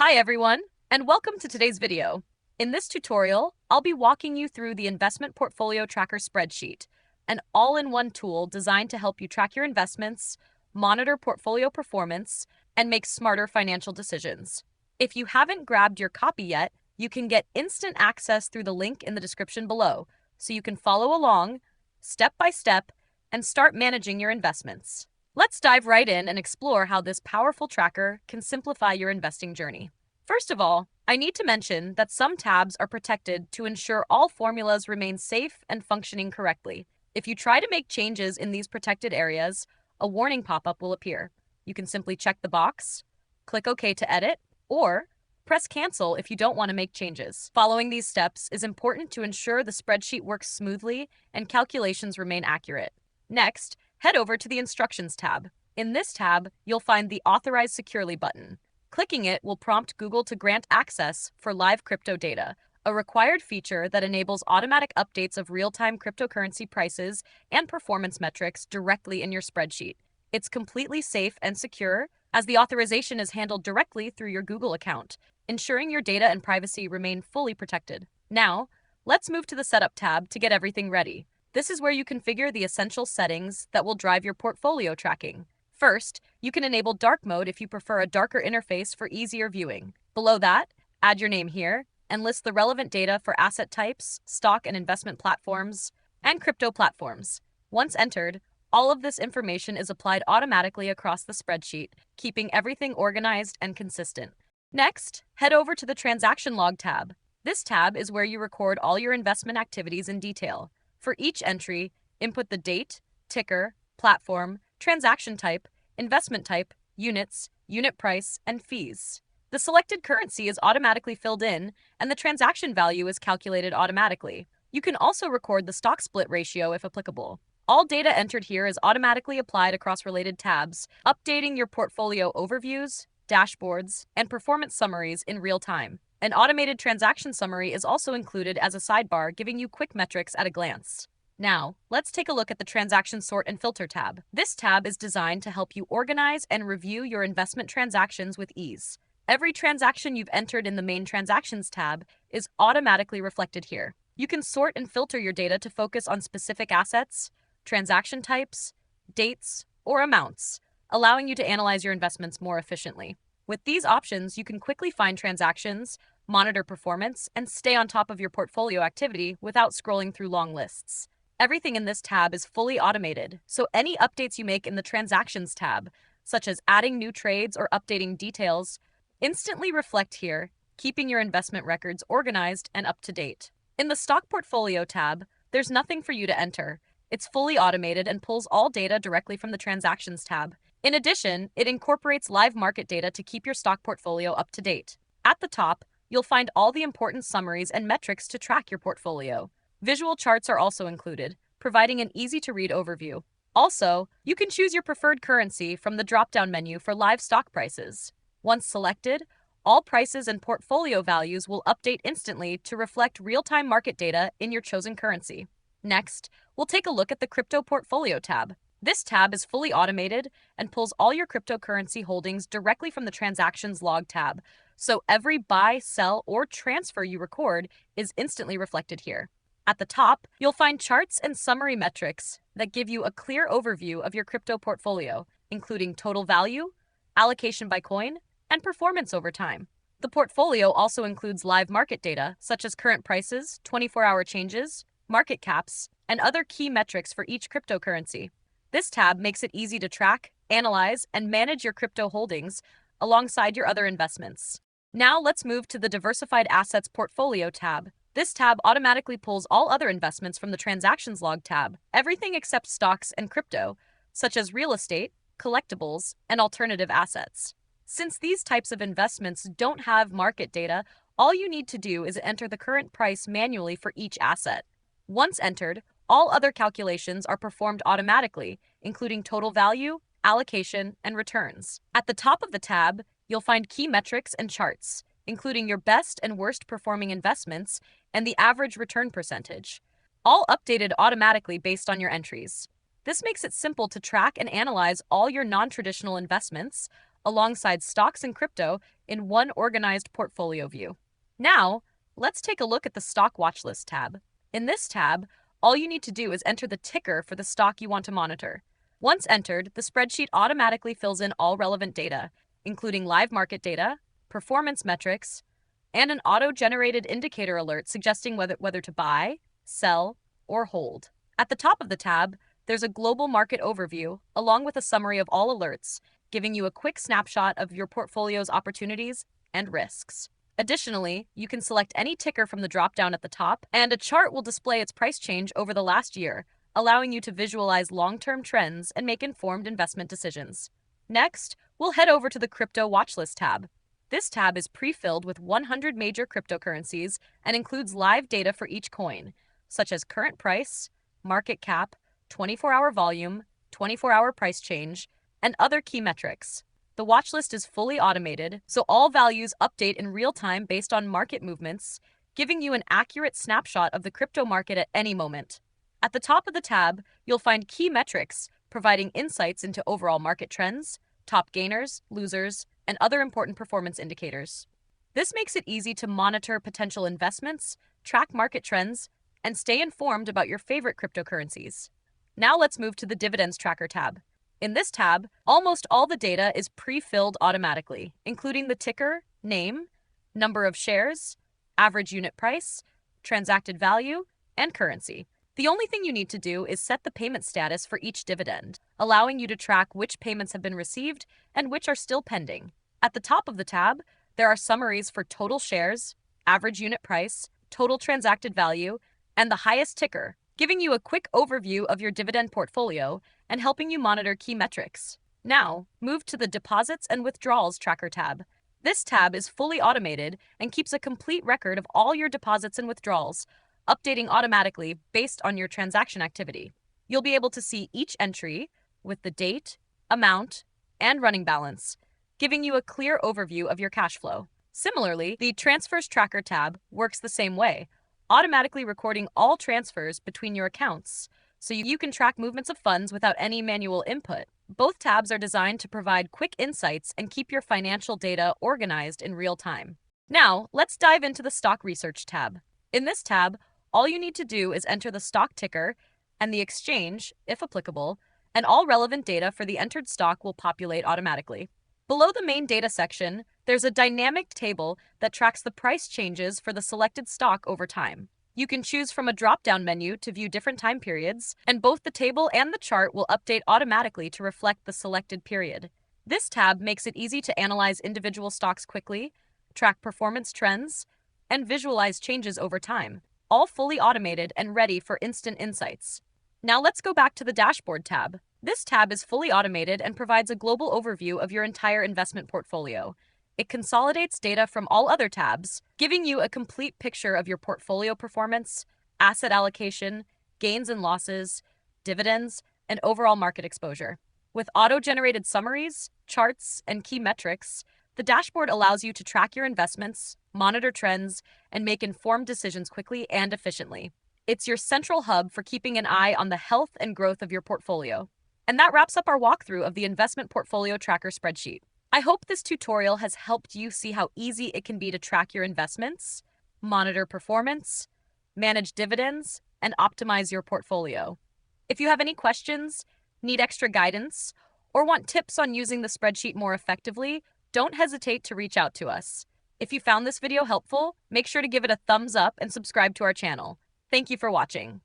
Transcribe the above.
Hi everyone, and welcome to today's video. In this tutorial, I'll be walking you through the Investment Portfolio Tracker Spreadsheet, an all-in-one tool designed to help you track your investments, monitor portfolio performance, and make smarter financial decisions. If you haven't grabbed your copy yet, you can get instant access through the link in the description below, so you can follow along, step by step, and start managing your investments. Let's dive right in and explore how this powerful tracker can simplify your investing journey. First of all, I need to mention that some tabs are protected to ensure all formulas remain safe and functioning correctly. If you try to make changes in these protected areas, a warning pop-up will appear. You can simply check the box, click OK to edit, or press cancel if you don't want to make changes. Following these steps is important to ensure the spreadsheet works smoothly and calculations remain accurate. Next, head over to the Instructions tab. In this tab, you'll find the Authorize Securely button. Clicking it will prompt Google to grant access for live crypto data, a required feature that enables automatic updates of real-time cryptocurrency prices and performance metrics directly in your spreadsheet. It's completely safe and secure, as the authorization is handled directly through your Google account, ensuring your data and privacy remain fully protected. Now, let's move to the Setup tab to get everything ready. This is where you configure the essential settings that will drive your portfolio tracking. First, you can enable dark mode if you prefer a darker interface for easier viewing. Below that, add your name here and list the relevant data for asset types, stock and investment platforms, and crypto platforms. Once entered, all of this information is applied automatically across the spreadsheet, keeping everything organized and consistent. Next, head over to the Transaction Log tab. This tab is where you record all your investment activities in detail. For each entry, input the date, ticker, platform, transaction type, investment type, units, unit price, and fees. The selected currency is automatically filled in, and the transaction value is calculated automatically. You can also record the stock split ratio if applicable. All data entered here is automatically applied across related tabs, updating your portfolio overviews, dashboards, and performance summaries in real time. An automated transaction summary is also included as a sidebar, giving you quick metrics at a glance. Now, let's take a look at the Transaction Sort and Filter tab. This tab is designed to help you organize and review your investment transactions with ease. Every transaction you've entered in the Main Transactions tab is automatically reflected here. You can sort and filter your data to focus on specific assets, transaction types, dates, or amounts, allowing you to analyze your investments more efficiently. With these options, you can quickly find transactions, monitor performance, and stay on top of your portfolio activity without scrolling through long lists. Everything in this tab is fully automated, so any updates you make in the Transactions tab, such as adding new trades or updating details, instantly reflect here, keeping your investment records organized and up to date. In the Stock Portfolio tab, there's nothing for you to enter. It's fully automated and pulls all data directly from the Transactions tab. In addition, it incorporates live market data to keep your stock portfolio up to date. At the top, you'll find all the important summaries and metrics to track your portfolio. Visual charts are also included, providing an easy-to-read overview. Also, you can choose your preferred currency from the drop-down menu for live stock prices. Once selected, all prices and portfolio values will update instantly to reflect real-time market data in your chosen currency. Next, we'll take a look at the Crypto Portfolio tab. This tab is fully automated and pulls all your cryptocurrency holdings directly from the Transactions Log tab, so every buy, sell, or transfer you record is instantly reflected here. At the top, you'll find charts and summary metrics that give you a clear overview of your crypto portfolio, including total value, allocation by coin, and performance over time. The portfolio also includes live market data, such as current prices, 24-hour changes, market caps, and other key metrics for each cryptocurrency. This tab makes it easy to track, analyze, and manage your crypto holdings alongside your other investments. Now let's move to the Diversified Assets Portfolio tab. This tab automatically pulls all other investments from the Transactions Log tab, everything except stocks and crypto, such as real estate, collectibles, and alternative assets. Since these types of investments don't have market data, all you need to do is enter the current price manually for each asset. Once entered, all other calculations are performed automatically, including total value, allocation, and returns. At the top of the tab, you'll find key metrics and charts, including your best and worst performing investments and the average return percentage, all updated automatically based on your entries. This makes it simple to track and analyze all your non-traditional investments, alongside stocks and crypto in one organized portfolio view. Now, let's take a look at the Stock Watchlist tab. In this tab, all you need to do is enter the ticker for the stock you want to monitor. Once entered, the spreadsheet automatically fills in all relevant data, including live market data, performance metrics, and an auto-generated indicator alert suggesting whether to buy, sell, or hold. At the top of the tab, there's a global market overview, along with a summary of all alerts, giving you a quick snapshot of your portfolio's opportunities and risks. Additionally, you can select any ticker from the drop-down at the top, and a chart will display its price change over the last year, allowing you to visualize long-term trends and make informed investment decisions. Next, we'll head over to the Crypto Watchlist tab. This tab is pre-filled with 100 major cryptocurrencies and includes live data for each coin, such as current price, market cap, 24-hour volume, 24-hour price change, and other key metrics. The watchlist is fully automated, so all values update in real time based on market movements, giving you an accurate snapshot of the crypto market at any moment. At the top of the tab, you'll find key metrics, providing insights into overall market trends, top gainers, losers, and other important performance indicators. This makes it easy to monitor potential investments, track market trends, and stay informed about your favorite cryptocurrencies. Now let's move to the Dividends Tracker tab. In this tab, almost all the data is pre-filled automatically, including the ticker, name, number of shares, average unit price, transacted value, and currency. The only thing you need to do is set the payment status for each dividend, allowing you to track which payments have been received and which are still pending. At the top of the tab, there are summaries for total shares, average unit price, total transacted value, and the highest ticker, giving you a quick overview of your dividend portfolio and helping you monitor key metrics. Now, move to the Deposits and Withdrawals Tracker tab. This tab is fully automated and keeps a complete record of all your deposits and withdrawals, updating automatically based on your transaction activity. You'll be able to see each entry with the date, amount, and running balance, giving you a clear overview of your cash flow. Similarly, the Transfers Tracker tab works the same way, automatically recording all transfers between your accounts, so you can track movements of funds without any manual input. Both tabs are designed to provide quick insights and keep your financial data organized in real time. Now, let's dive into the Stock Research tab. In this tab, all you need to do is enter the stock ticker and the exchange, if applicable, and all relevant data for the entered stock will populate automatically. Below the main data section, there's a dynamic table that tracks the price changes for the selected stock over time. You can choose from a drop-down menu to view different time periods, and both the table and the chart will update automatically to reflect the selected period. This tab makes it easy to analyze individual stocks quickly, track performance trends, and visualize changes over time, all fully automated and ready for instant insights. Now let's go back to the Dashboard tab. This tab is fully automated and provides a global overview of your entire investment portfolio. It consolidates data from all other tabs, giving you a complete picture of your portfolio performance, asset allocation, gains and losses, dividends, and overall market exposure. With auto-generated summaries, charts, and key metrics, the dashboard allows you to track your investments, monitor trends, and make informed decisions quickly and efficiently. It's your central hub for keeping an eye on the health and growth of your portfolio. And that wraps up our walkthrough of the Investment Portfolio Tracker spreadsheet. I hope this tutorial has helped you see how easy it can be to track your investments, monitor performance, manage dividends, and optimize your portfolio. If you have any questions, need extra guidance, or want tips on using the spreadsheet more effectively, don't hesitate to reach out to us. If you found this video helpful, make sure to give it a thumbs up and subscribe to our channel. Thank you for watching.